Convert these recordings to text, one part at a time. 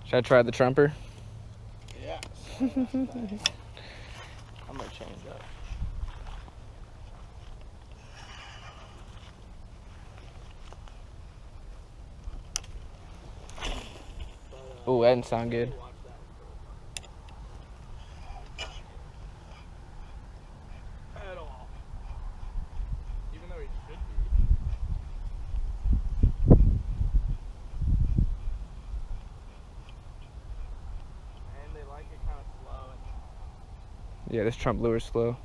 Should I try the trumper? Yeah. I'm gonna change up. Oh, that didn't sound good. At all. Even though he should be. And they like it kind of slow. Yeah, this trump lure's slow.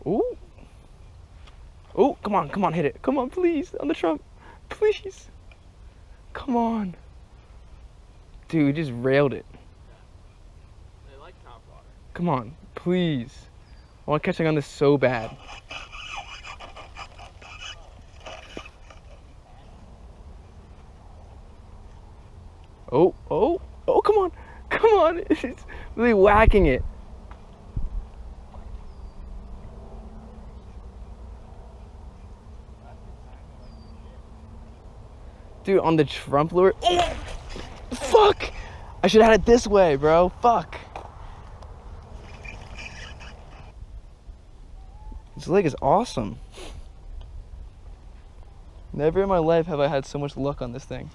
Ooh. Oh, come on, hit it. Come on, please, on the trump. Please. Come on. Dude, we just railed it. They like top water. Come on, please. I want catching on this so bad. Oh, come on. Come on. It's really whacking it. Dude, on the trump lure. Oh, fuck! I should have had it this way, bro. Fuck. This leg is awesome. Never in my life have I had so much luck on this thing.